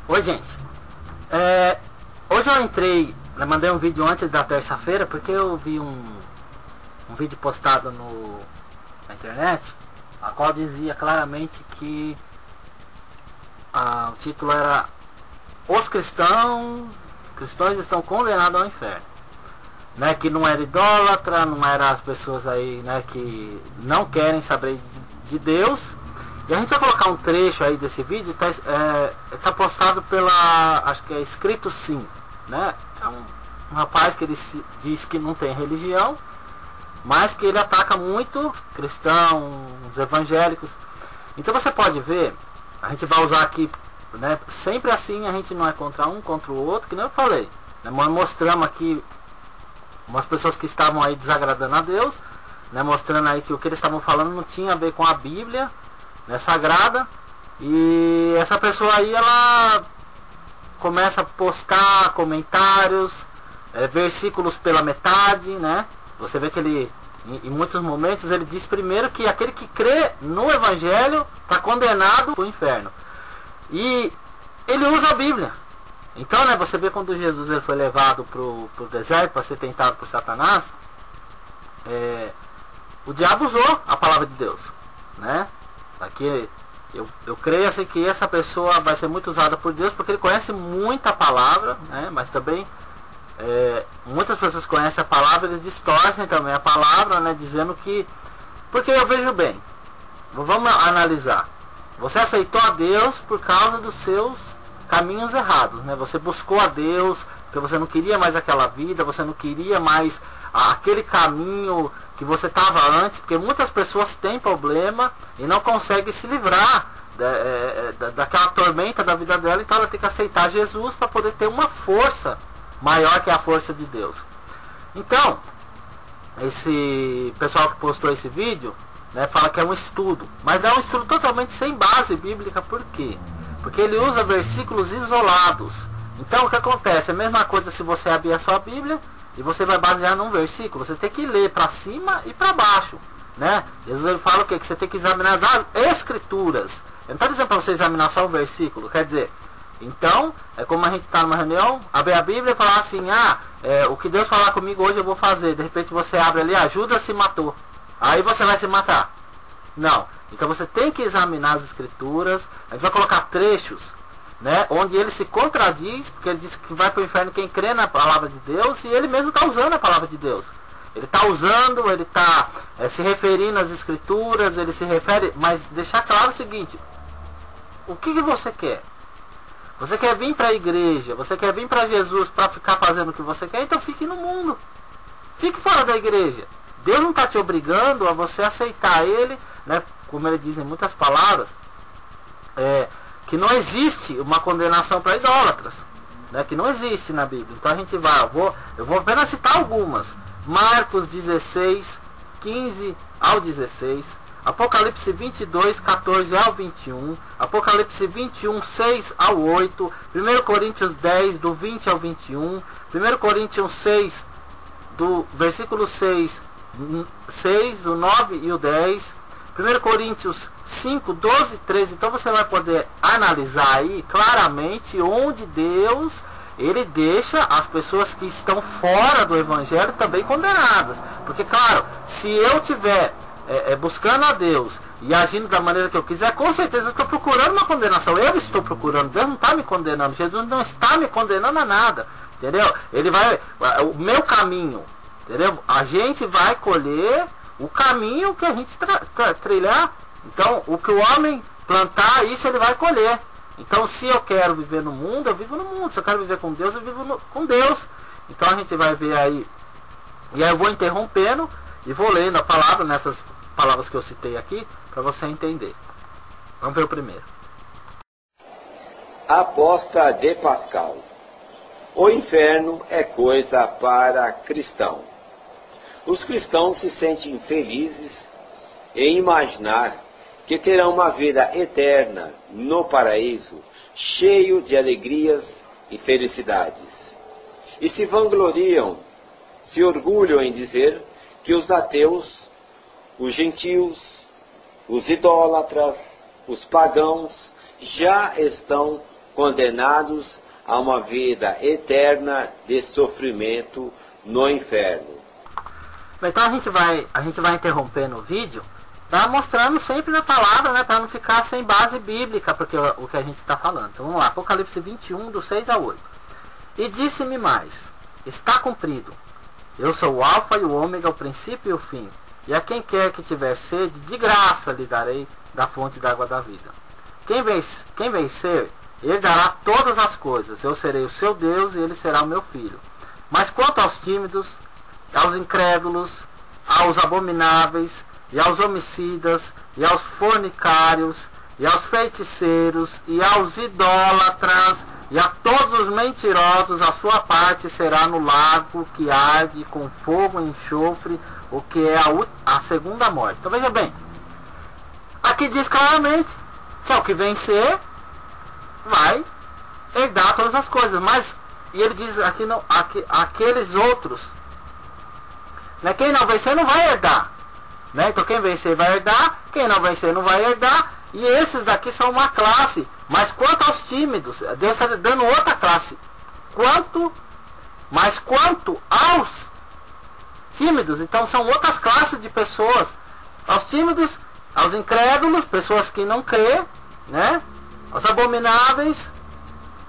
Oi, gente. Hoje eu entrei, mandei um vídeo antes da terça-feira porque eu vi um vídeo postado na internet, a qual dizia claramente que o título era Os cristãos estão condenados ao inferno, né? Que não era idólatra, não era as pessoas aí, né, que não querem saber de Deus. E a gente vai colocar um trecho aí desse vídeo, tá postado pela, acho que é Escrito Sim, né? É um rapaz que ele diz que não tem religião, mas que ele ataca muito os cristãos, os evangélicos. Então você pode ver, a gente vai usar aqui, né, sempre assim, a gente não é contra um, contra o outro, que nem eu falei, né? Mostramos aqui umas pessoas que estavam aí desagradando a Deus, né, mostrando aí que o que eles estavam falando não tinha a ver com a Bíblia, né, sagrada. E essa pessoa aí, ela começa a postar comentários, versículos pela metade, né? Você vê que ele, em muitos momentos, ele diz primeiro que aquele que crê no Evangelho está condenado para o inferno. E ele usa a Bíblia. Então, né, você vê quando Jesus ele foi levado para o deserto para ser tentado por Satanás, o diabo usou a palavra de Deus, né? Aqui eu creio assim, que essa pessoa vai ser muito usada por Deus, porque ele conhece muita palavra, né? Mas também muitas pessoas conhecem a palavra, eles distorcem também a palavra, né? Dizendo que, porque eu vejo bem, vamos analisar, você aceitou a Deus por causa dos seus caminhos errados, né? Você buscou a Deus porque você não queria mais aquela vida, você não queria mais aquele caminho que você estava antes, porque muitas pessoas têm problema e não conseguem se livrar daquela tormenta da vida dela, então ela tem que aceitar Jesus para poder ter uma força maior que a força de Deus. Então, esse pessoal que postou esse vídeo, né, fala que é um estudo, mas é um estudo totalmente sem base bíblica. Por quê? Porque ele usa versículos isolados. Então o que acontece? É a mesma coisa se você abrir a sua Bíblia e você vai basear num versículo. Você tem que ler para cima e para baixo, né? Jesus ele fala o quê? Que você tem que examinar as escrituras. Ele não está dizendo para você examinar só um versículo. Quer dizer, então, é como a gente está numa reunião, abrir a Bíblia e falar assim, o que Deus falar comigo hoje eu vou fazer. De repente você abre ali, Judas se matou. Aí você vai se matar. Não. Então você tem que examinar as escrituras. A gente vai colocar trechos, né, onde ele se contradiz, porque ele diz que vai para o inferno quem crê na palavra de Deus, e ele mesmo está usando a palavra de Deus. Ele está usando, ele está se referindo às escrituras, ele se refere, mas deixar claro o seguinte: o que você quer? Você quer vir para a igreja, você quer vir para Jesus para ficar fazendo o que você quer, então fique no mundo, fique fora da igreja. Deus não está te obrigando a você aceitar ele, né, como ele diz em muitas palavras, que não existe uma condenação para idólatras, né, que não existe na Bíblia. Então a gente vai, eu vou apenas citar algumas. Marcos 16, 15 ao 16, Apocalipse 22, 14 ao 21, Apocalipse 21, 6 ao 8, 1 Coríntios 10, do 20 ao 21, 1 Coríntios 6, do versículo 6, o 9 e o 10, 1 Coríntios 5, 12 e 13. Então você vai poder analisar aí claramente onde Deus ele deixa as pessoas que estão fora do Evangelho também condenadas. Porque claro, se eu tiver buscando a Deus e agindo da maneira que eu quiser, com certeza eu estou procurando uma condenação. Eu estou procurando, Deus não está me condenando, Jesus não está me condenando a nada, entendeu? Ele vai, o meu caminho, entendeu? A gente vai colher o caminho que a gente trilhar. Então o que o homem plantar, isso ele vai colher. Então se eu quero viver no mundo, eu vivo no mundo. Se eu quero viver com Deus, eu vivo com Deus. Então a gente vai ver aí, e aí eu vou interrompendo e vou lendo a palavra, nessas palavras que eu citei aqui, para você entender. Vamos ver o primeiro. Aposta de Pascal. O inferno é coisa para cristão. Os cristãos se sentem felizes em imaginar que terão uma vida eterna no paraíso, cheio de alegrias e felicidades. E se vangloriam, se orgulham em dizer que os ateus, os gentios, os idólatras, os pagãos já estão condenados a uma vida eterna de sofrimento no inferno. Então a gente vai interrompendo o vídeo, tá, mostrando sempre na palavra, né, para não ficar sem base bíblica, porque o que a gente está falando. Então vamos lá, Apocalipse 21, do 6 a 8. E disse-me mais, está cumprido. Eu sou o alfa e o ômega, o princípio e o fim. E a quem quer que tiver sede, de graça lhe darei da fonte da água da vida. Quem vencer, herdará todas as coisas. Eu serei o seu Deus e ele será o meu filho. Mas quanto aos tímidos, aos incrédulos, aos abomináveis, e aos homicidas, e aos fornicários, e aos feiticeiros, e aos idólatras, e a todos os mentirosos, a sua parte será no lago que arde com fogo e enxofre, o que é a segunda morte. Então veja bem, aqui diz claramente que é o que vencer vai herdar todas as coisas, mas, e ele diz aqui, não, aqueles outros, né, quem não vencer não vai herdar, né? Então quem vencer vai herdar, quem não vencer não vai herdar, e esses daqui são uma classe. Mas quanto aos tímidos, Deus está dando outra classe. Mas quanto aos tímidos, então são outras classes de pessoas. Aos tímidos, aos incrédulos, pessoas que não crê, né? Aos abomináveis,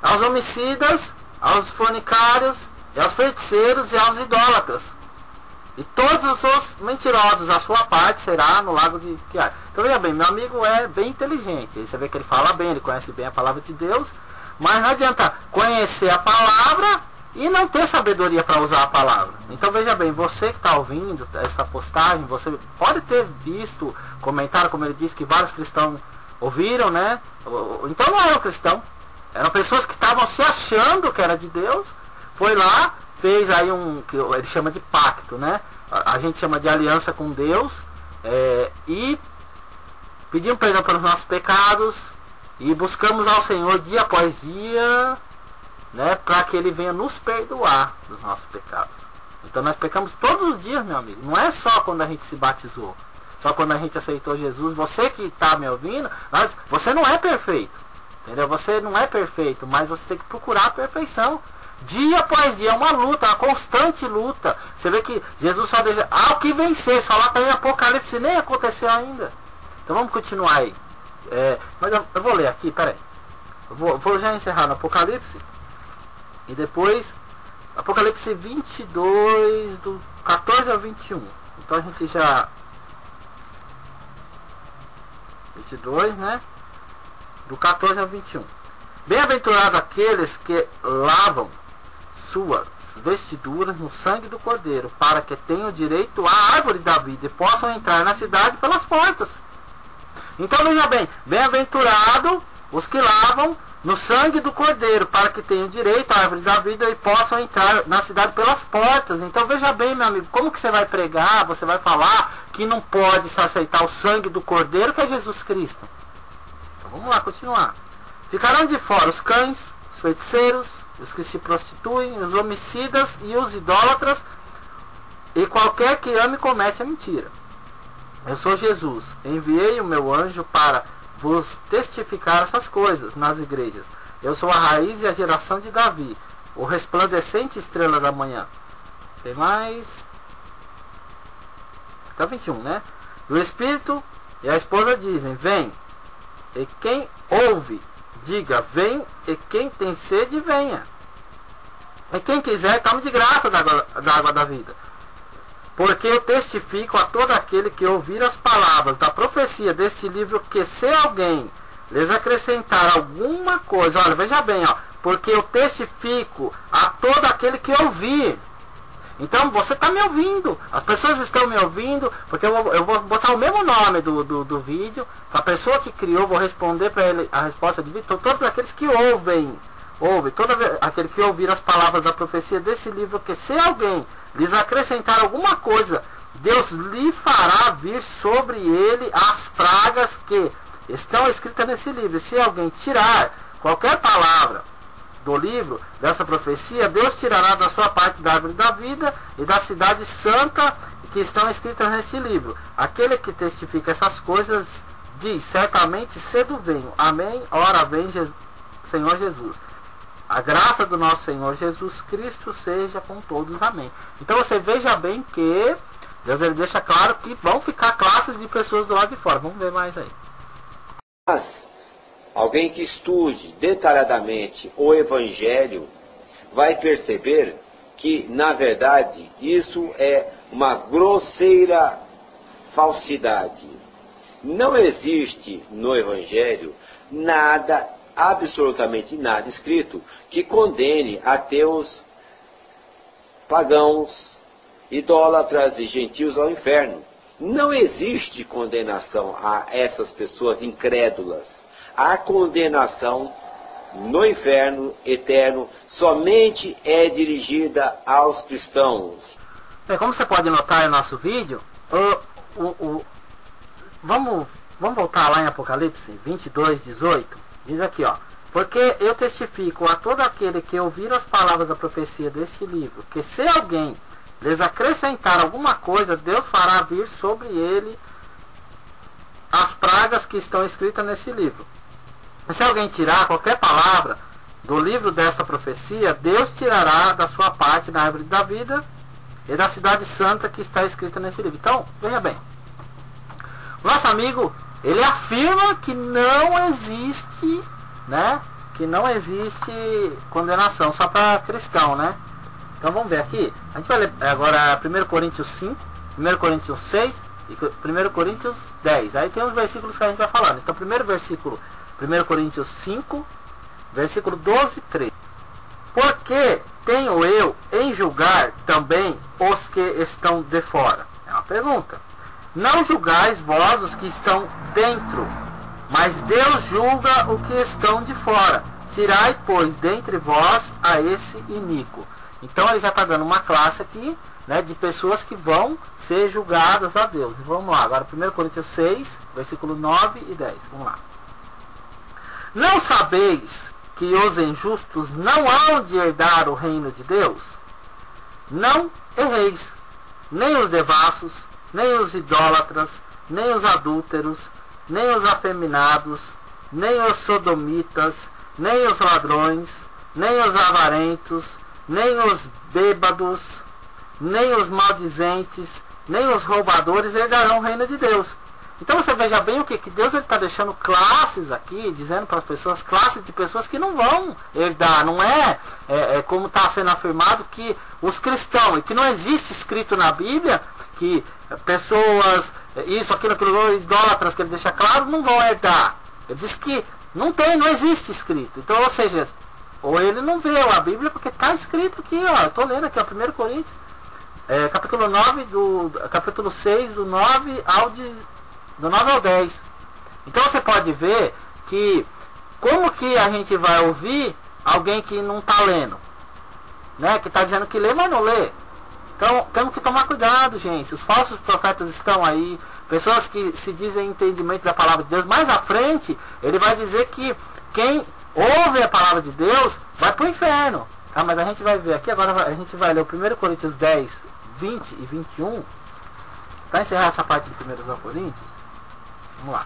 aos homicidas, aos fornicários, e aos feiticeiros e aos idólatras. E todos os mentirosos, a sua parte será no lago de Quiar. Então veja bem, meu amigo é bem inteligente. Você vê que ele fala bem, ele conhece bem a palavra de Deus. Mas não adianta conhecer a palavra e não ter sabedoria para usar a palavra. Então veja bem, você que está ouvindo essa postagem, você pode ter visto comentário, como ele disse, que vários cristãos ouviram, né? Então não eram cristãos. Eram pessoas que estavam se achando que era de Deus. Foi lá, fez aí que ele chama de pacto, né? A gente chama de aliança com Deus, e pedimos perdão pelos nossos pecados e buscamos ao Senhor dia após dia, né, para que Ele venha nos perdoar dos nossos pecados. Então nós pecamos todos os dias, meu amigo. Não é só quando a gente se batizou, só quando a gente aceitou Jesus. Você que está me ouvindo, você não é perfeito, entendeu? Você não é perfeito, mas você tem que procurar a perfeição. Dia após dia, é uma luta, uma constante luta. Você vê que Jesus só deixa ao que vencer, só lá está em Apocalipse, nem aconteceu ainda. Então vamos continuar aí. Mas eu vou ler aqui, peraí. Eu vou já encerrar no Apocalipse. E depois, Apocalipse 22, do 14 ao 21. Então a gente já... 22, né? Do 14 ao 21. Bem-aventurados aqueles que lavam suas vestiduras no sangue do Cordeiro, para que tenham direito à árvore da vida e possam entrar na cidade pelas portas. Então veja bem, bem-aventurado os que lavam no sangue do Cordeiro, para que tenham direito à árvore da vida e possam entrar na cidade pelas portas. Então veja bem, meu amigo, como que você vai pregar, você vai falar que não pode se aceitar o sangue do Cordeiro, que é Jesus Cristo? Então vamos lá, continuar. Ficarão de fora os cães, os feiticeiros, os que se prostituem, os homicidas e os idólatras, e qualquer que ame e comete a mentira. Eu sou Jesus, enviei o meu anjo para vos testificar essas coisas nas igrejas. Eu sou a raiz e a geração de Davi, o resplandecente estrela da manhã. Tem mais? Até 21, né? E o Espírito e a esposa dizem, vem. E quem ouve, diga, vem. E quem tem sede, venha. E quem quiser, tome de graça da água da vida. Porque eu testifico a todo aquele que ouvir as palavras da profecia deste livro, que se alguém lhes acrescentar alguma coisa, olha, veja bem, ó, porque eu testifico a todo aquele que ouvir. Então você está me ouvindo, as pessoas estão me ouvindo, porque eu vou botar o mesmo nome do vídeo, a pessoa que criou, vou responder para ele a resposta de vídeo. Então, todos aqueles que ouvem, todo aquele que ouvir as palavras da profecia desse livro, que se alguém lhes acrescentar alguma coisa, Deus lhe fará vir sobre ele as pragas que estão escritas nesse livro. E se alguém tirar qualquer palavra do livro dessa profecia, Deus tirará da sua parte da árvore da vida e da cidade santa que estão escritas neste livro. Aquele que testifica essas coisas diz, certamente cedo venho. Amém. Ora vem Senhor Jesus. A graça do nosso Senhor Jesus Cristo seja com todos. Amém. Então você veja bem que Deus ele deixa claro que vão ficar classes de pessoas do lado de fora. Vamos ver mais aí. Mas alguém que estude detalhadamente o Evangelho vai perceber que, na verdade, isso é uma grosseira falsidade. Não existe no Evangelho nada, absolutamente nada escrito que condene ateus, pagãos, idólatras e gentios ao inferno. Não existe condenação a essas pessoas incrédulas. A condenação no inferno eterno somente é dirigida aos cristãos. Bem, como você pode notar no nosso vídeo, vamos voltar lá em Apocalipse 22:18. Diz aqui, ó: porque eu testifico a todo aquele que ouvir as palavras da profecia deste livro, que se alguém lhes acrescentar alguma coisa, Deus fará vir sobre ele as pragas que estão escritas nesse livro. E se alguém tirar qualquer palavra do livro desta profecia, Deus tirará da sua parte na árvore da vida e da cidade santa que está escrita nesse livro. Então, veja bem, o nosso amigo, ele afirma que não existe, né, que não existe condenação só para cristão, né? Então vamos ver aqui. A gente vai ler agora 1 Coríntios 5, 1 Coríntios 6 e 1 Coríntios 10. Aí tem os versículos que a gente vai falando. Então, primeiro versículo, 1 Coríntios 5, versículo 12 e 13. Porque tenho eu em julgar também os que estão de fora? É uma pergunta. Não julgais vós os que estão dentro, mas Deus julga o que estão de fora. Tirai, pois, dentre vós a esse iníquo. Então ele já está dando uma classe aqui, né, de pessoas que vão ser julgadas a Deus. Vamos lá, agora 1 Coríntios 6, versículo 9 e 10. Vamos lá. Não sabeis que os injustos não hão de herdar o reino de Deus? Não erreis, nem os devassos, nem os idólatras, nem os adúlteros, nem os afeminados, nem os sodomitas, nem os ladrões, nem os avarentos, nem os bêbados, nem os maldizentes, nem os roubadores herdarão o reino de Deus. Então você veja bem o que Deus está deixando classes aqui, dizendo para as pessoas, classes de pessoas que não vão herdar. Não é como está sendo afirmado que os cristãos, e que não existe escrito na Bíblia, que pessoas, isso, aquilo, idólatras, que ele deixa claro, não vão herdar. Ele diz que não existe escrito. Então, ou seja, ou ele não vê a Bíblia, porque está escrito aqui, ó, eu estou lendo aqui, ó, 1 Coríntios, capítulo 9, capítulo 6, do 9 ao 10. Então você pode ver que, como que a gente vai ouvir alguém que não está lendo, né, que está dizendo que lê, mas não lê. Então temos que tomar cuidado, gente. Os falsos profetas estão aí, pessoas que se dizem entendimento da palavra de Deus. Mais à frente, ele vai dizer que quem ouve a palavra de Deus vai para o inferno, tá? Mas a gente vai ver aqui, agora a gente vai ler o 1 Coríntios 10, 20 e 21, para encerrar essa parte de 1 Coríntios. Vamos lá,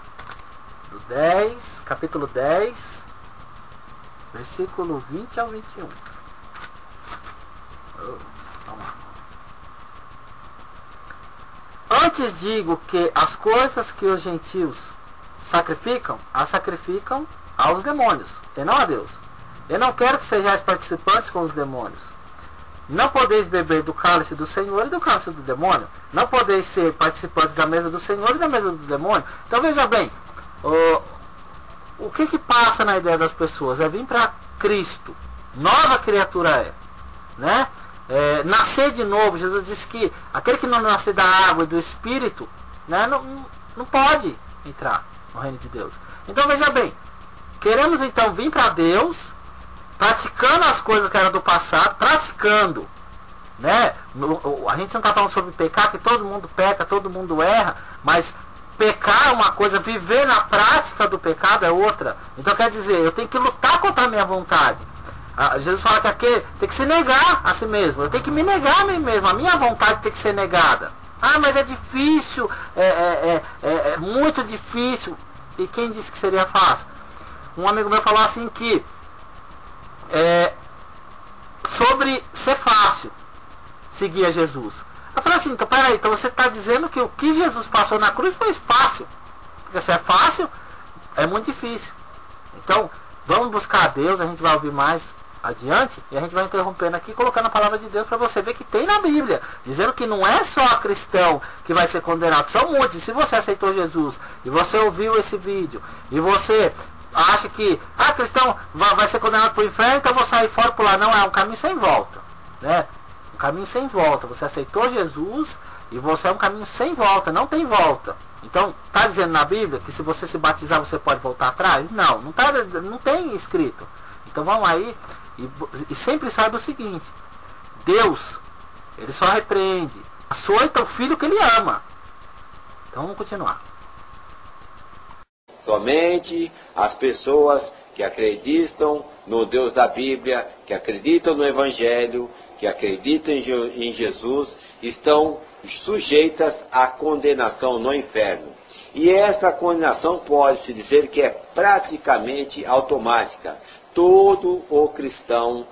do 10, capítulo 10, versículo 20 ao 21. Vamos lá. Antes digo que as coisas que os gentios sacrificam, as sacrificam aos demônios, e não a Deus. Eu não quero que sejais participantes com os demônios. Não podeis beber do cálice do Senhor e do cálice do demônio. Não podeis ser participantes da mesa do Senhor e da mesa do demônio. Então veja bem, o que passa na ideia das pessoas? É vir para Cristo, nova criatura né? Nascer de novo. Jesus disse que aquele que não nascer da água e do Espírito, né, não pode entrar no reino de Deus. Então veja bem, queremos então vir para Deus, praticando as coisas que eram do passado, praticando, né? A gente não está falando sobre pecar, que todo mundo peca, todo mundo erra, mas pecar é uma coisa, viver na prática do pecado é outra. Então quer dizer, eu tenho que lutar contra a minha vontade. Jesus fala que aqui tem que se negar a si mesmo. Eu tenho que me negar a mim mesmo. A minha vontade tem que ser negada. Ah, mas é difícil, é muito difícil. E quem disse que seria fácil? Um amigo meu falou assim que sobre ser fácil seguir a Jesus. Eu falei assim, então peraí, então você está dizendo que o que Jesus passou na cruz foi fácil. Porque se é fácil, é muito difícil. Então, vamos buscar a Deus, a gente vai ouvir mais adiante, e a gente vai interrompendo aqui, colocando a palavra de Deus para você ver que tem na Bíblia, dizendo que não é só cristão que vai ser condenado, são muitos. E se você aceitou Jesus, e você ouviu esse vídeo, e você acha que, cristão vai ser condenado para o inferno, então vou sair fora por lá. Não, é um caminho sem volta, né? Um caminho sem volta. Você aceitou Jesus, e você é um caminho sem volta, não tem volta. Então, está dizendo na Bíblia que se você se batizar você pode voltar atrás? Não, não tem escrito. Então vamos aí e sempre saiba o seguinte: Deus, Ele só repreende, açoita o filho que Ele ama. Então vamos continuar. Somente as pessoas que acreditam no Deus da Bíblia, que acreditam no Evangelho, que acreditam em Jesus, estão sujeitas à condenação no inferno. E essa condenação pode-se dizer que é praticamente automática. Todo o cristão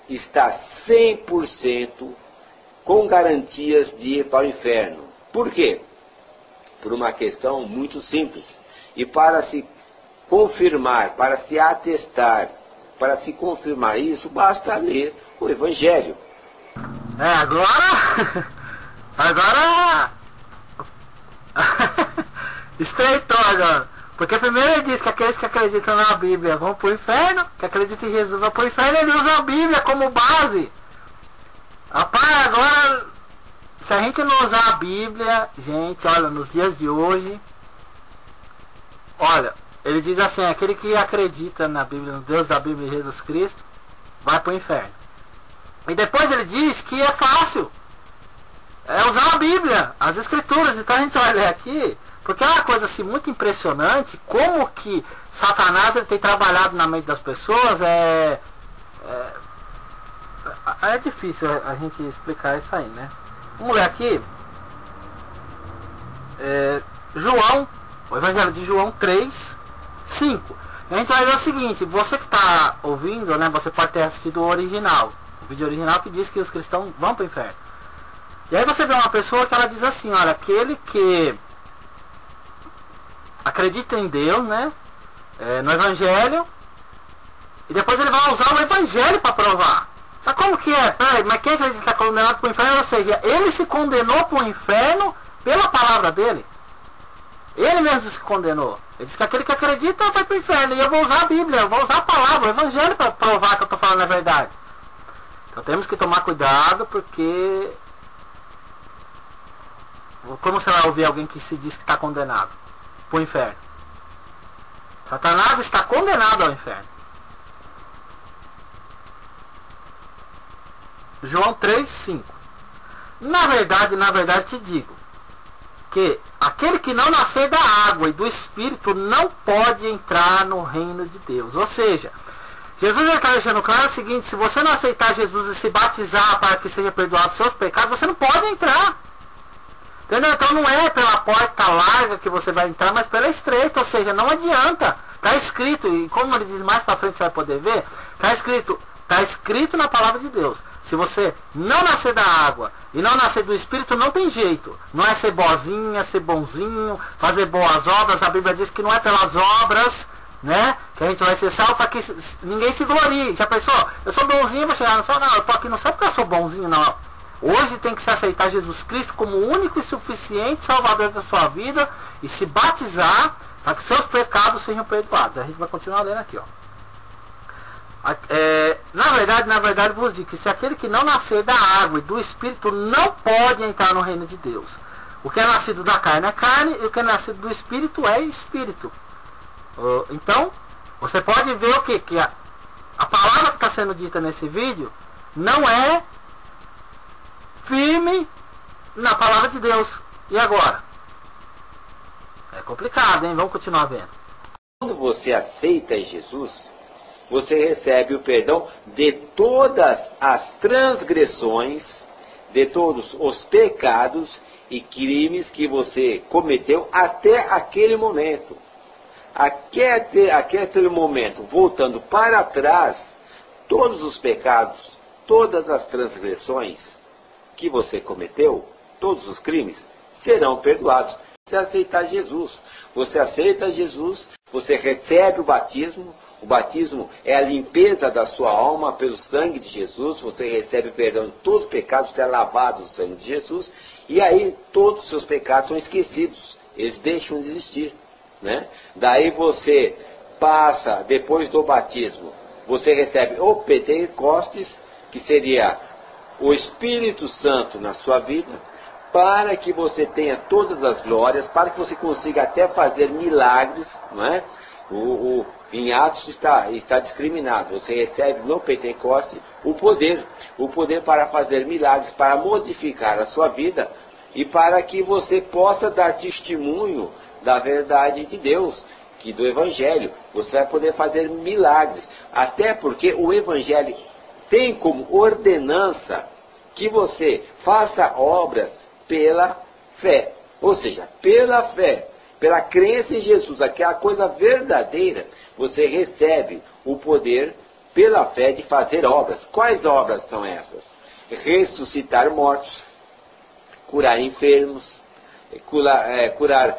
está 100% com garantias de ir para o inferno. Por quê? Por uma questão muito simples. E para se confirmar, para se atestar, para se confirmar isso, basta ler o Evangelho. Agora estreitou agora. Porque primeiro ele diz que aqueles que acreditam na Bíblia vão para o inferno, que acreditam em Jesus vão para o inferno, ele usa a Bíblia como base. Rapaz, agora, se a gente não usar a Bíblia, gente, olha, nos dias de hoje, olha, ele diz assim, aquele que acredita na Bíblia, no Deus da Bíblia e Jesus Cristo, vai para o inferno. E depois ele diz que é fácil usar a Bíblia, as Escrituras. Então a gente vai ler aqui, porque é uma coisa assim muito impressionante, como que Satanás ele tem trabalhado na mente das pessoas. É difícil a gente explicar isso aí, né? Vamos ler aqui, João, o Evangelho de João 3, 5. A gente vai ver o seguinte: você que está ouvindo, né, você pode ter assistido o original, o vídeo original que diz que os cristãos vão para o inferno. E aí você vê uma pessoa que ela diz assim, olha, aquele que acredita em Deus, né, no Evangelho, e depois ele vai usar o Evangelho para provar. Mas como que é? Peraí, mas quem acredita que está condenado para o inferno? Ou seja, ele se condenou para o inferno pela palavra dele. Ele mesmo se condenou. Ele diz que aquele que acredita vai para o inferno. E eu vou usar a Bíblia, eu vou usar a palavra, o Evangelho para provar que eu estou falando a verdade. Então temos que tomar cuidado, porque como você vai ouvir alguém que se diz que está condenado para o inferno? Satanás está condenado ao inferno. João 3, 5. Na verdade te digo que aquele que não nascer da água e do Espírito não pode entrar no reino de Deus. Ou seja, Jesus está deixando claro o seguinte: se você não aceitar Jesus e se batizar para que seja perdoado os seus pecados, você não pode entrar. Entendeu? Então não é pela porta larga que você vai entrar, mas pela estreita. Ou seja, não adianta. Está escrito, e como ele diz mais para frente você vai poder ver, está escrito na palavra de Deus. Se você não nascer da água e não nascer do Espírito, não tem jeito. Não é ser boazinha, ser bonzinho, fazer boas obras. A Bíblia diz que não é pelas obras, né, que a gente vai ser salvo, para que ninguém se glorie. Já pensou? Eu sou bonzinho, vou chegar no céu? Não, eu tô aqui no céu porque eu sou bonzinho, não. Hoje tem que se aceitar Jesus Cristo como o único e suficiente Salvador da sua vida e se batizar para que seus pecados sejam perdoados. A gente vai continuar lendo aqui, ó. Na verdade vos digo que se aquele que não nascer da água e do Espírito não pode entrar no reino de Deus. O que é nascido da carne é carne, e o que é nascido do Espírito é Espírito. Então, você pode ver o que? Que a palavra que está sendo dita nesse vídeo não é firme na palavra de Deus. E agora? É complicado, hein? Vamos continuar vendo. Quando você aceita Jesus, você recebe o perdão de todas as transgressões, de todos os pecados e crimes que você cometeu até aquele momento. Até aquele momento, voltando para trás, todos os pecados todas as transgressões que você cometeu, todos os crimes, serão perdoados. Você aceitar Jesus. Você aceita Jesus, você recebe o batismo. O batismo é a limpeza da sua alma pelo sangue de Jesus. Você recebe perdão de todos os pecados, você é lavado no sangue de Jesus. E aí todos os seus pecados são esquecidos. Eles deixam de existir, né? Daí você passa, depois do batismo, você recebe o Pentecostes, que seria o Espírito Santo na sua vida, para que você tenha todas as glórias, para que você consiga até fazer milagres, não é? Em Atos está discriminado. Você recebe no Pentecoste o poder para fazer milagres, para modificar a sua vida e para que você possa dar testemunho da verdade de Deus, que do Evangelho. Você vai poder fazer milagres, até porque o Evangelho tem como ordenança que você faça obras pela fé. Ou seja, pela fé, pela crença em Jesus, aquela coisa verdadeira, você recebe o poder pela fé de fazer obras. Quais obras são essas? Ressuscitar mortos, curar enfermos, curar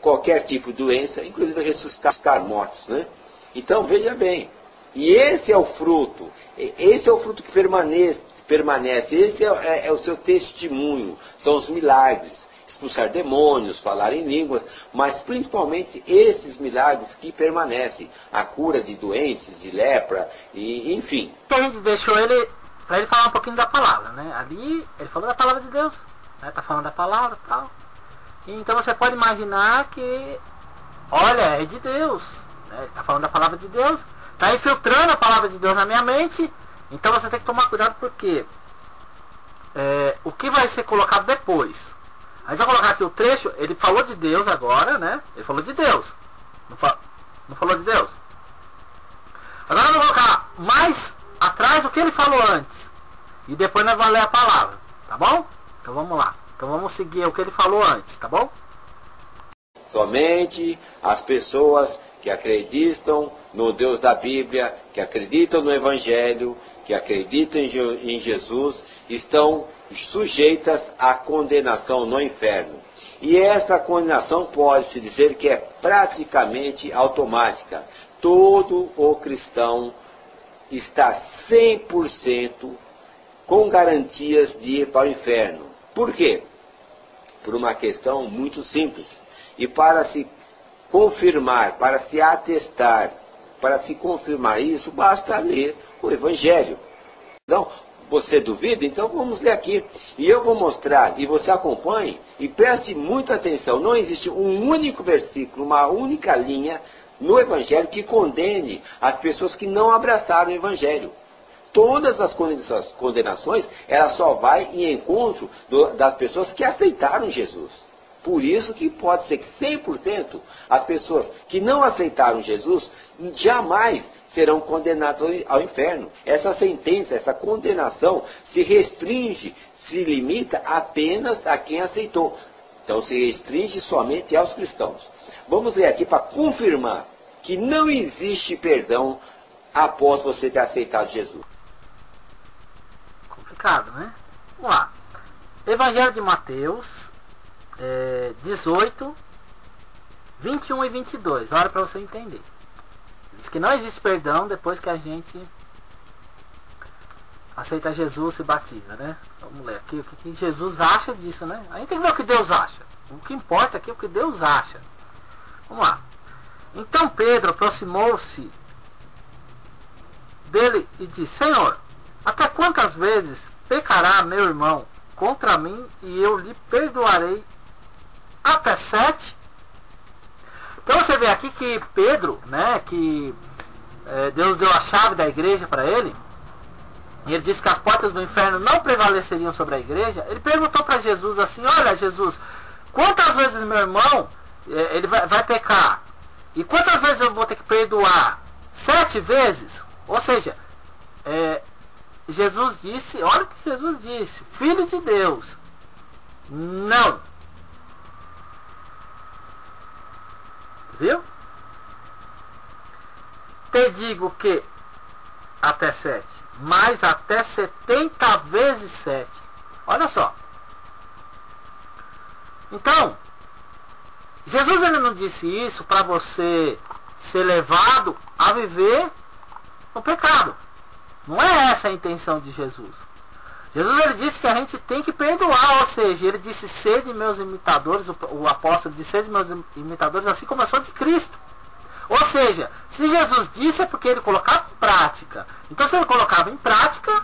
qualquer tipo de doença, inclusive ressuscitar mortos, né? Então veja bem, e esse é o fruto que permanece, esse é o seu testemunho, são os milagres, expulsar demônios, falar em línguas, mas principalmente esses milagres que permanecem, a cura de doentes, de lepra, e enfim. A gente deixou ele para ele falar um pouquinho da palavra, né? Ali ele falou da palavra de Deus, né? Tá falando da palavra e tal. Então você pode imaginar que, olha, é de Deus, né? Ele tá falando da palavra de Deus, tá infiltrando a palavra de Deus na minha mente. Então você tem que tomar cuidado, porque o que vai ser colocado depois. A gente vai colocar aqui o trecho. Ele falou de Deus agora, né? Ele falou de Deus. Não falou de Deus? Agora eu vou colocar mais atrás o que ele falou antes. E depois nós vamos ler a palavra. Tá bom? Então vamos lá. Então vamos seguir o que ele falou antes. Tá bom? Somente as pessoas que acreditam no Deus da Bíblia, que acreditam no Evangelho, que acreditam em Jesus, estão sujeitas à condenação no inferno. E essa condenação pode-se dizer que é praticamente automática. Todo o cristão está 100% com garantias de ir para o inferno. Por quê? Por uma questão muito simples. E para se confirmar, para se atestar, para se confirmar isso, basta ler o Evangelho. Então, você duvida? Então vamos ler aqui. E eu vou mostrar, e você acompanhe, e preste muita atenção. Não existe um único versículo, uma única linha no Evangelho que condene as pessoas que não abraçaram o Evangelho. Todas as condenações, ela só vai em encontro das pessoas que aceitaram Jesus. Por isso que pode ser que 100% as pessoas que não aceitaram Jesus jamais serão condenadas ao inferno. Essa sentença, essa condenação se restringe, se limita apenas a quem aceitou. Então se restringe somente aos cristãos. Vamos ler aqui para confirmar que não existe perdão após você ter aceitado Jesus. Complicado, né? Vamos lá. Evangelho de Mateus 18, 21 e 22. Olha para você entender. Diz que não existe perdão depois que a gente aceita Jesus, se batiza, né? Vamos ler aqui o que Jesus acha disso, né? A gente tem que ver o que Deus acha. O que importa aqui é o que Deus acha. Vamos lá. Então Pedro aproximou-se dele e disse: Senhor, até quantas vezes pecará meu irmão contra mim e eu lhe perdoarei? Até 7? Então você vê aqui que Pedro, né, que Deus deu a chave da igreja para ele, e ele disse que as portas do inferno não prevaleceriam sobre a igreja. Ele perguntou para Jesus assim: olha, Jesus, quantas vezes meu irmão ele vai pecar? E quantas vezes eu vou ter que perdoar? 7 vezes? Ou seja, Jesus disse, olha o que Jesus disse: Filho de Deus, não. Viu? Te digo que até 7, mas até 70 vezes 7. Olha só. Então, Jesus ele não disse isso para você ser levado a viver no pecado. Não é essa a intenção de Jesus. Jesus ele disse que a gente tem que perdoar, ou seja, ele disse: sede meus imitadores, o apóstolo disse: sede meus imitadores, assim como eu sou de Cristo. Ou seja, se Jesus disse é porque ele colocava em prática. Então se ele colocava em prática,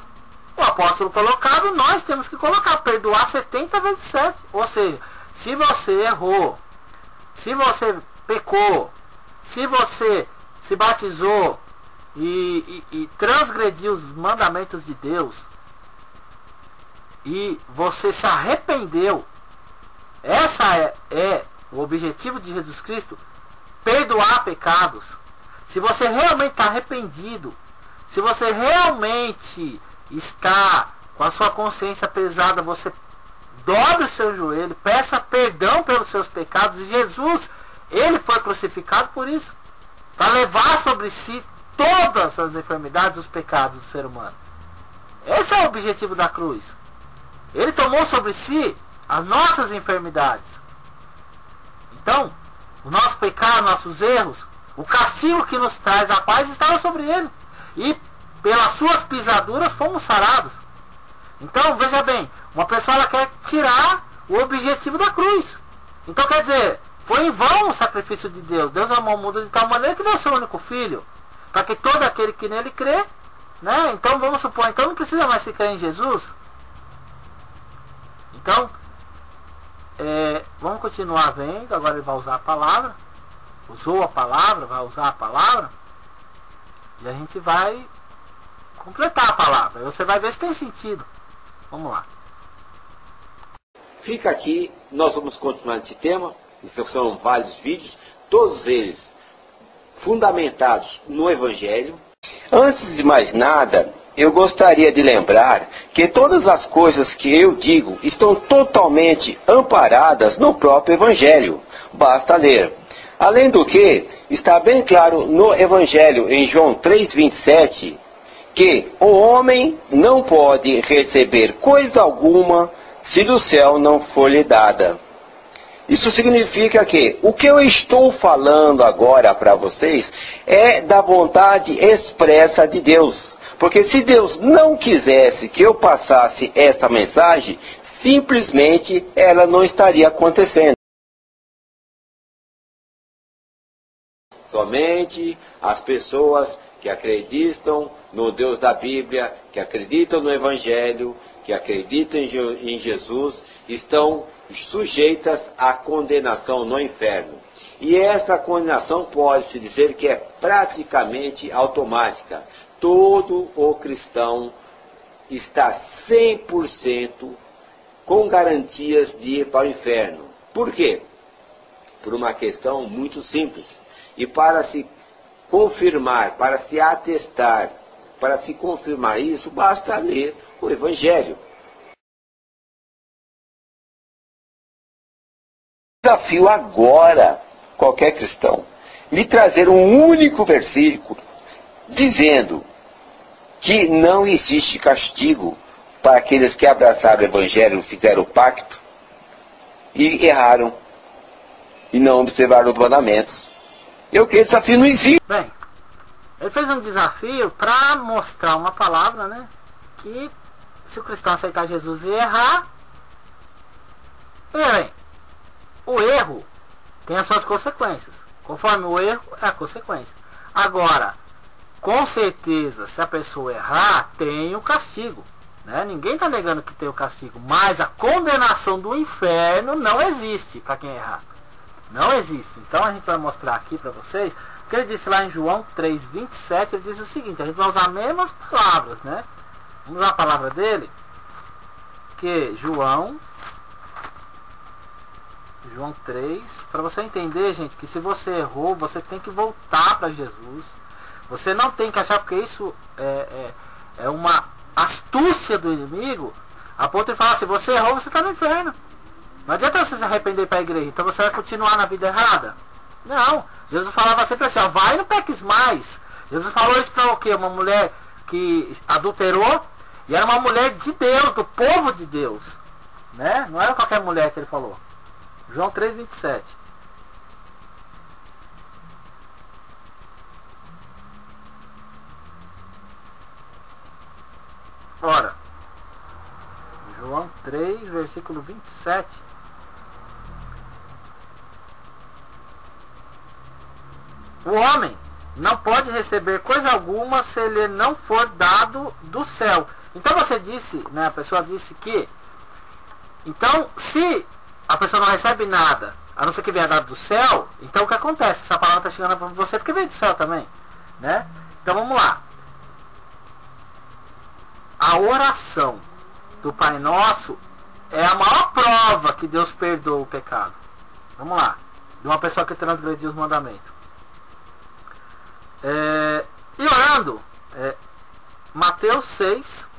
o apóstolo colocava e nós temos que colocar, perdoar 70 vezes 7. Ou seja, se você errou, se você pecou, se você se batizou e transgrediu os mandamentos de Deus, e você se arrependeu, essa é o objetivo de Jesus Cristo, perdoar pecados. Se você realmente está arrependido, se você realmente está com a sua consciência pesada, você dobre o seu joelho, peça perdão pelos seus pecados, e Jesus, ele foi crucificado por isso, para levar sobre si todas as enfermidades, os pecados do ser humano. Esse é o objetivo da cruz. Ele tomou sobre si as nossas enfermidades. Então, o nosso pecado, nossos erros, o castigo que nos traz a paz estava sobre ele. E pelas suas pisaduras fomos sarados. Então, veja bem, uma pessoa ela quer tirar o objetivo da cruz. Então, quer dizer, foi em vão o sacrifício de Deus. Deus amou o mundo de tal maneira que deu seu único filho, para que todo aquele que nele crê, né? Então, vamos supor, então não precisa mais se crer em Jesus. Então, vamos continuar vendo. Agora ele vai usar a palavra. Usou a palavra, vai usar a palavra. E a gente vai completar a palavra. Aí você vai ver se tem sentido. Vamos lá. Fica aqui, nós vamos continuar nesse tema. São vários vídeos, todos eles fundamentados no Evangelho. Antes de mais nada, eu gostaria de lembrar que todas as coisas que eu digo estão totalmente amparadas no próprio Evangelho. Basta ler. Além do que, está bem claro no Evangelho, em João 3,27, que o homem não pode receber coisa alguma se do céu não for lhe dada. Isso significa que o que eu estou falando agora para vocês é da vontade expressa de Deus. Porque se Deus não quisesse que eu passasse essa mensagem, simplesmente ela não estaria acontecendo. Somente as pessoas que acreditam no Deus da Bíblia, que acreditam no Evangelho, que acreditam em Jesus, estão sujeitas à condenação no inferno. E essa condenação pode-se dizer que é praticamente automática. Todo o cristão está 100% com garantias de ir para o inferno. Por quê? Por uma questão muito simples. E para se confirmar, para se atestar, para se confirmar isso, basta ler o Evangelho. Desafio agora qualquer cristão me trazer um único versículo dizendo que não existe castigo para aqueles que abraçaram o Evangelho, fizeram o pacto e erraram e não observaram os mandamentos. Eu que desafio não existe. Bem, ele fez um desafio para mostrar uma palavra, né? Que se o cristão aceitar Jesus e errar, bem, o erro tem as suas consequências. Conforme o erro é a consequência. Agora, com certeza, se a pessoa errar, tem o castigo, né? Ninguém está negando que tem o castigo, mas a condenação do inferno não existe para quem errar. Não existe. Então a gente vai mostrar aqui para vocês, porque ele disse lá em João 3,27, ele diz o seguinte, a gente vai usar as mesmas palavras, né? Vamos usar a palavra dele, que João 3, para você entender, gente, que se você errou, você tem que voltar para Jesus. Você não tem que achar, porque isso é uma astúcia do inimigo, a ponto de falar, se você errou, você está no inferno. Não adianta você se arrepender para a igreja, então você vai continuar na vida errada. Não, Jesus falava sempre assim, ó, vai e não peques mais. Jesus falou isso para o quê? Uma mulher que adulterou, e era uma mulher de Deus, do povo de Deus, né? Não era qualquer mulher que ele falou. João 3:27. Ora, João 3, versículo 27. O homem não pode receber coisa alguma se ele não for dado do céu. Então você disse, né, a pessoa disse que, então se a pessoa não recebe nada, a não ser que venha dado do céu, então o que acontece? Essa palavra está chegando para você porque veio do céu também, né? Então vamos lá. A oração do Pai Nosso é a maior prova que Deus perdoa o pecado. Vamos lá. De uma pessoa que transgrediu os mandamentos. E orando, Mateus 6,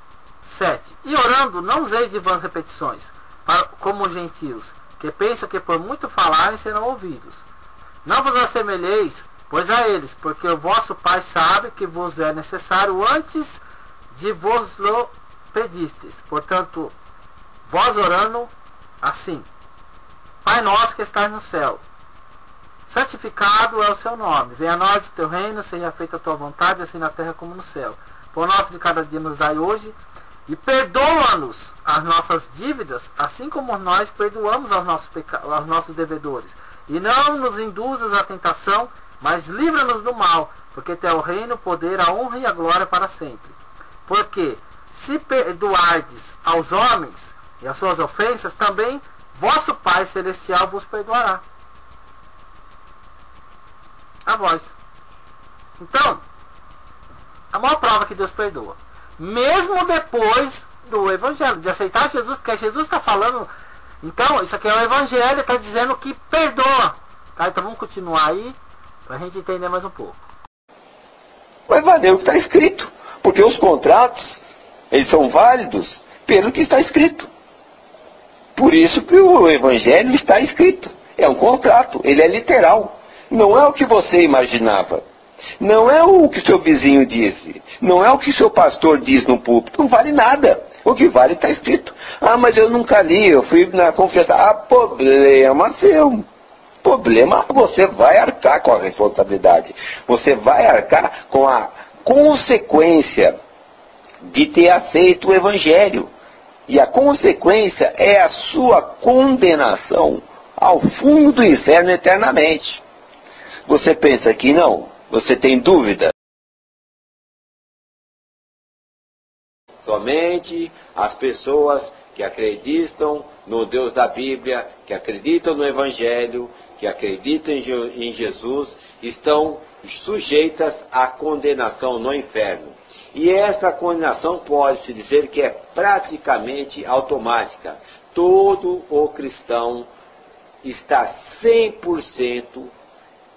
7. E orando, não useis de vãs repetições, como os gentios, que pensam que por muito falarem serão ouvidos. Não vos assemelheis, pois a eles, porque o vosso Pai sabe que vos é necessário antes de vos lo pedistes. Portanto, vós orando assim: Pai nosso que estás no céu, santificado é o seu nome. Venha a nós o teu reino, seja feita a tua vontade, assim na terra como no céu. Pão nosso de cada dia nos dai hoje, e perdoa-nos as nossas dívidas, assim como nós perdoamos aos nossos devedores. E não nos induzas à tentação, mas livra-nos do mal, porque teu é o reino, o poder, a honra e a glória para sempre. Porque se perdoardes aos homens e as suas ofensas, também vosso Pai Celestial vos perdoará a vós. Então, a maior prova que Deus perdoa, mesmo depois do Evangelho, de aceitar Jesus, porque Jesus está falando. Então, isso aqui é o Evangelho, está dizendo que perdoa, tá? Então vamos continuar aí para a gente entender mais um pouco. Vai valer o que está escrito, porque os contratos, eles são válidos pelo que está escrito. Por isso que o Evangelho está escrito. É um contrato, ele é literal. Não é o que você imaginava. Não é o que seu vizinho disse. Não é o que seu pastor diz no púlpito. Não vale nada. O que vale está escrito. Ah, mas eu nunca li, eu fui na confessar. Ah, problema seu. Problema, você vai arcar com a responsabilidade. Você vai arcar com a consequência de ter aceito o Evangelho. E a consequência é a sua condenação ao fundo do inferno eternamente. Você pensa que não? Você tem dúvida? Somente as pessoas que acreditam no Deus da Bíblia, que acreditam no Evangelho, que acreditam em Jesus, estão sujeitas à condenação no inferno. E essa condenação pode-se dizer que é praticamente automática. Todo o cristão está 100%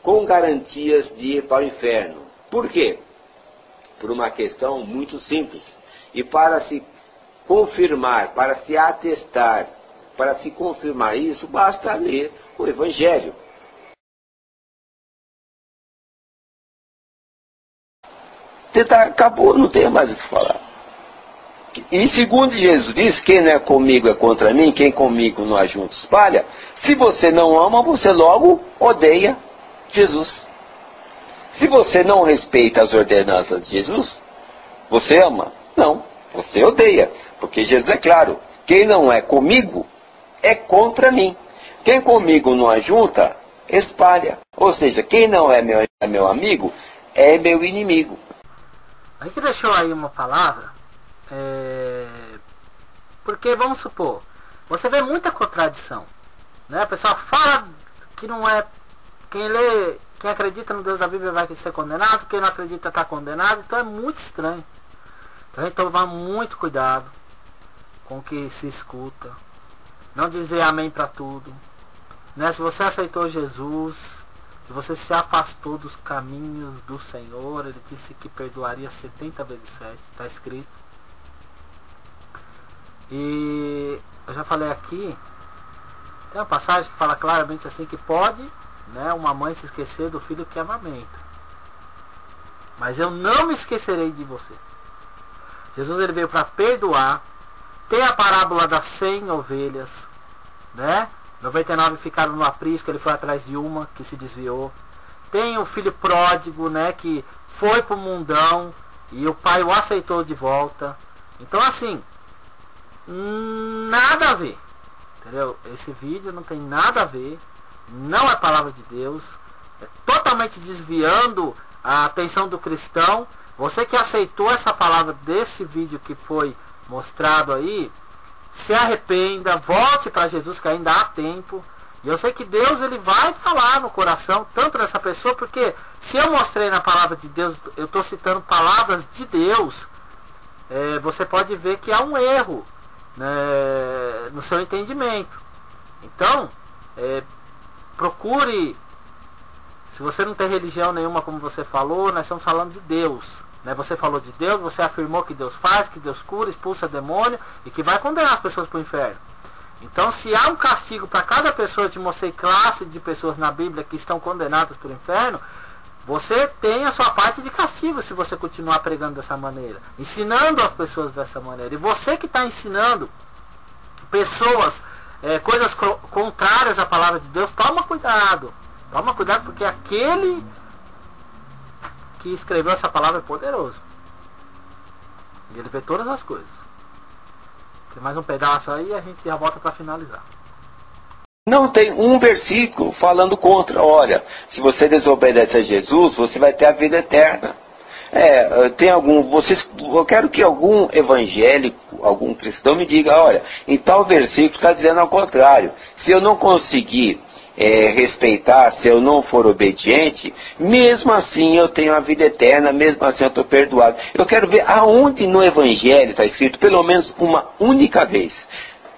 com garantias de ir para o inferno. Por quê? Por uma questão muito simples. E para se confirmar, para se atestar, para se confirmar isso, basta ler o Evangelho. Acabou, não tem mais o que falar. E segundo Jesus diz, quem não é comigo é contra mim, quem comigo não ajunta espalha. Se você não ama, você logo odeia Jesus. Se você não respeita as ordenanças de Jesus, você ama? Não, você odeia. Porque Jesus é claro, quem não é comigo é contra mim. Quem comigo não ajunta, espalha. Ou seja, quem não é meu amigo, é meu inimigo. A gente deixou aí uma palavra, porque vamos supor, você vê muita contradição, né? A pessoa fala que não é, quem acredita no Deus da Bíblia vai ser condenado, quem não acredita está condenado, então é muito estranho. Então a gente tem que tomar muito cuidado com o que se escuta, não dizer amém para tudo, né? Se você aceitou Jesus, se você se afastou dos caminhos do Senhor, Ele disse que perdoaria 70 vezes 7, está escrito. E eu já falei aqui, tem uma passagem que fala claramente assim que pode, né, uma mãe se esquecer do filho que amamenta, mas eu não me esquecerei de você. Jesus ele veio para perdoar. Tem a parábola das 100 ovelhas, né? 99 ficaram no aprisco, ele foi atrás de uma que se desviou. Tem o filho pródigo, né, que foi pro mundão e o pai o aceitou de volta. Então assim, nada a ver, entendeu? Esse vídeo não tem nada a ver, não é palavra de Deus, é totalmente desviando a atenção do cristão. Você que aceitou essa palavra desse vídeo que foi mostrado aí, se arrependa, volte para Jesus, que ainda há tempo. E eu sei que Deus ele vai falar no coração tanto dessa pessoa, porque se eu mostrei na palavra de Deus, eu estou citando palavras de Deus, você pode ver que há um erro, né, no seu entendimento. Então procure, se você não tem religião nenhuma, como você falou, nós estamos falando de Deus, né? Você falou de Deus, você afirmou que Deus faz, que Deus cura, expulsa demônio e que vai condenar as pessoas para o inferno. Então, se há um castigo para cada pessoa, eu te mostrei classe de pessoas na Bíblia que estão condenadas para o inferno, você tem a sua parte de castigo se você continuar pregando dessa maneira, ensinando as pessoas dessa maneira. E você que está ensinando pessoas coisas contrárias à palavra de Deus, toma cuidado, porque aquele que escreveu essa palavra é poderoso e ele vê todas as coisas. Tem mais um pedaço aí e a gente já volta para finalizar. Não tem um versículo falando contra. Olha, se você desobedece a Jesus, você vai ter a vida eterna. Tem algum, eu quero que algum evangélico, algum cristão me diga, olha, em tal versículo está dizendo ao contrário. Se eu não conseguir respeitar, se eu não for obediente, mesmo assim eu tenho a vida eterna, mesmo assim eu estou perdoado. Eu quero ver aonde no Evangelho está escrito, pelo menos uma única vez.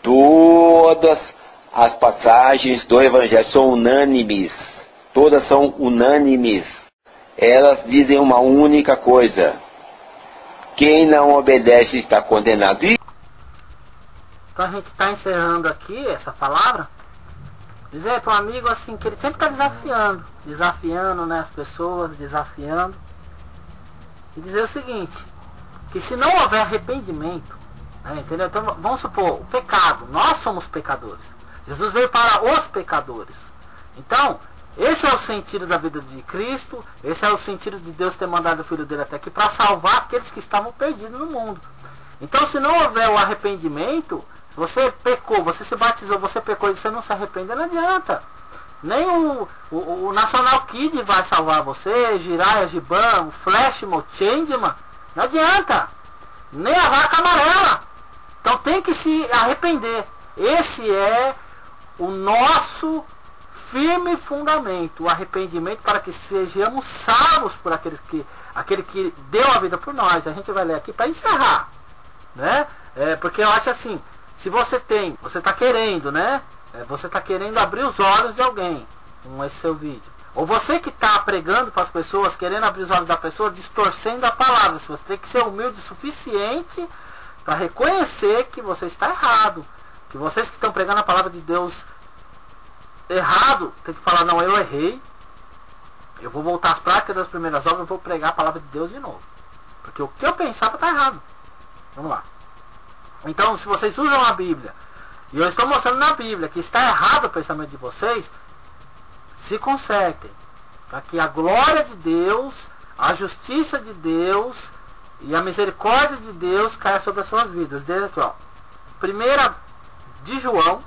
Todas as passagens do Evangelho são unânimes, todas são unânimes. Elas dizem uma única coisa: quem não obedece está condenado. Então a gente está encerrando aqui essa palavra. Dizer para o amigo assim, que ele sempre está desafiando, né, as pessoas, desafiando. E dizer o seguinte, que se não houver arrependimento, né, entendeu? Então vamos supor, o pecado, nós somos pecadores. Jesus veio para os pecadores. Então, esse é o sentido da vida de Cristo, esse é o sentido de Deus ter mandado o Filho dele até aqui, para salvar aqueles que estavam perdidos no mundo. Então, se não houver o arrependimento, se você pecou, você se batizou, você pecou e você não se arrepende, não adianta. Nem o National Kid vai salvar você, Jiraiya, Giban, o Flashman, o Changeman, não adianta. Nem a vaca amarela. Então tem que se arrepender. Esse é o nosso firme fundamento, o arrependimento, para que sejamos salvos por aquele que deu a vida por nós. A gente vai ler aqui para encerrar, né? Porque eu acho assim, se você está querendo, né? Você está querendo abrir os olhos de alguém com esse seu vídeo. Ou você que está pregando para as pessoas, querendo abrir os olhos da pessoa, distorcendo a palavra. Você tem que ser humilde o suficiente para reconhecer que você está errado. Que vocês que estão pregando a palavra de Deus errado, tem que falar, não, eu errei. Eu vou voltar às práticas das primeiras obras, eu vou pregar a palavra de Deus de novo. Porque o que eu pensava está errado. Vamos lá. Então, se vocês usam a Bíblia, e eu estou mostrando na Bíblia que está errado o pensamento de vocês, se consertem, para que a glória de Deus, a justiça de Deus e a misericórdia de Deus caia sobre as suas vidas. Desde aqui, ó, 1 de João,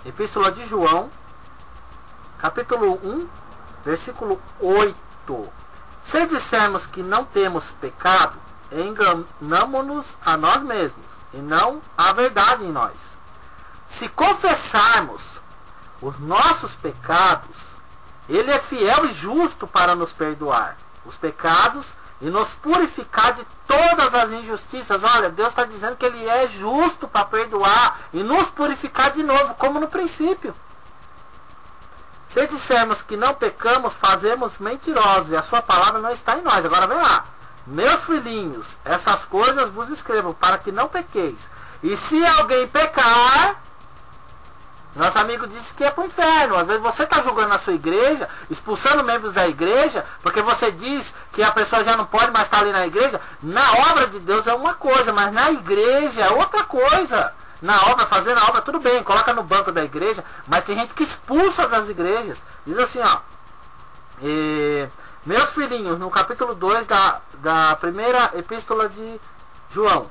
Epístola de João, capítulo 1, versículo 8. Se dissermos que não temos pecado, enganamo-nos a nós mesmos, e não há verdade em nós. Se confessarmos os nossos pecados, Ele é fiel e justo para nos perdoar os pecados e nos purificar de todas as injustiças. Olha, Deus está dizendo que Ele é justo para perdoar e nos purificar de novo, como no princípio. Se dissermos que não pecamos, fazemos mentirosos, e a sua palavra não está em nós. Agora vem lá. Meus filhinhos, essas coisas vos escrevo para que não pequeis. E se alguém pecar, Nosso amigo disse que é para o inferno. Às vezes você está julgando a sua igreja, expulsando membros da igreja, porque você diz que a pessoa já não pode mais estar ali na igreja. Na obra de Deus é uma coisa, mas na igreja é outra coisa. Na obra, fazendo a obra, tudo bem, coloca no banco da igreja, mas tem gente que expulsa das igrejas. Diz assim, ó. Meus filhinhos, no capítulo 2 da primeira epístola de João.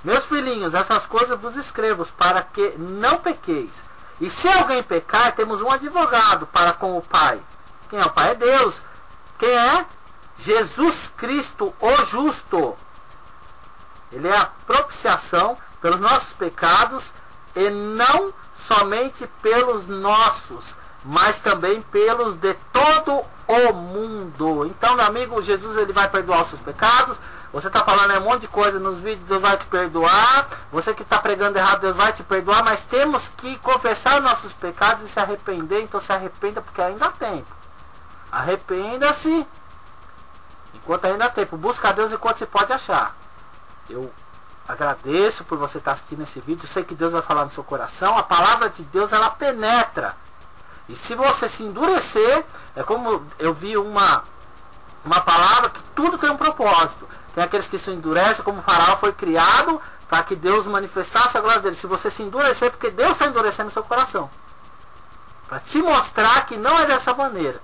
Meus filhinhos, essas coisas vos escrevo para que não pequeis. E se alguém pecar, temos um advogado para com o Pai. Quem é o Pai? É Deus. Quem é? Jesus Cristo, o justo. Ele é a propiciação pelos nossos pecados, e não somente pelos nossos, mas também pelos de todo o mundo. Então, meu amigo, Jesus, ele vai perdoar os seus pecados. Você está falando um monte de coisa nos vídeos, Deus vai te perdoar. Você que está pregando errado, Deus vai te perdoar. Mas temos que confessar os nossos pecados e se arrepender. Então se arrependa, porque ainda há tempo. Arrependa-se enquanto ainda há tempo. Busca a Deus enquanto se pode achar. Eu agradeço por você estar assistindo esse vídeo. Eu sei que Deus vai falar no seu coração. A palavra de Deus, ela penetra. E se você se endurecer, é como eu vi uma palavra que tudo tem um propósito. Tem aqueles que se endurecem, como o faraó foi criado para que Deus manifestasse a glória dele. Se você se endurecer, porque Deus está endurecendo o seu coração, para te mostrar que não é dessa maneira.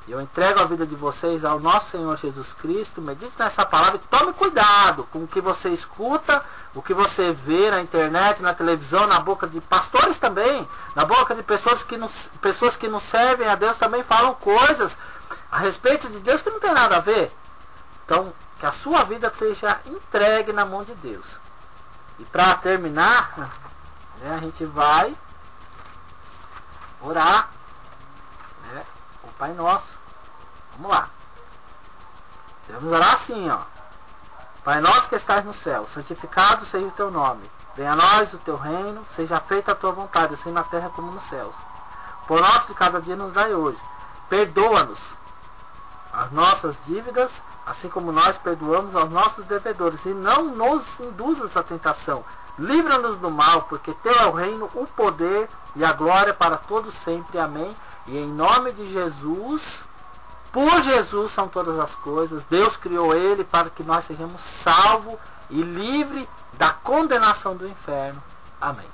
Eu entrego a vida de vocês ao nosso Senhor Jesus Cristo. Medite nessa palavra e tome cuidado com o que você escuta, o que você vê na internet, na televisão, na boca de pastores também, na boca de pessoas que não servem a Deus, também falam coisas a respeito de Deus que não tem nada a ver. Então, que a sua vida seja entregue na mão de Deus. E para terminar, a gente vai orar, o Pai Nosso. Vamos lá. Vamos orar assim, ó. Pai nosso que estás no céu, santificado seja o teu nome. Venha a nós o teu reino, seja feita a tua vontade, assim na terra como nos céus. Por nosso de cada dia nos dai hoje. Perdoa-nos as nossas dívidas, assim como nós perdoamos aos nossos devedores. E não nos induzas à tentação. Livra-nos do mal, porque teu é o reino, o poder e a glória para todos sempre. Amém. E em nome de Jesus, por Jesus são todas as coisas. Deus criou ele para que nós sejamos salvos e livres da condenação do inferno. Amém.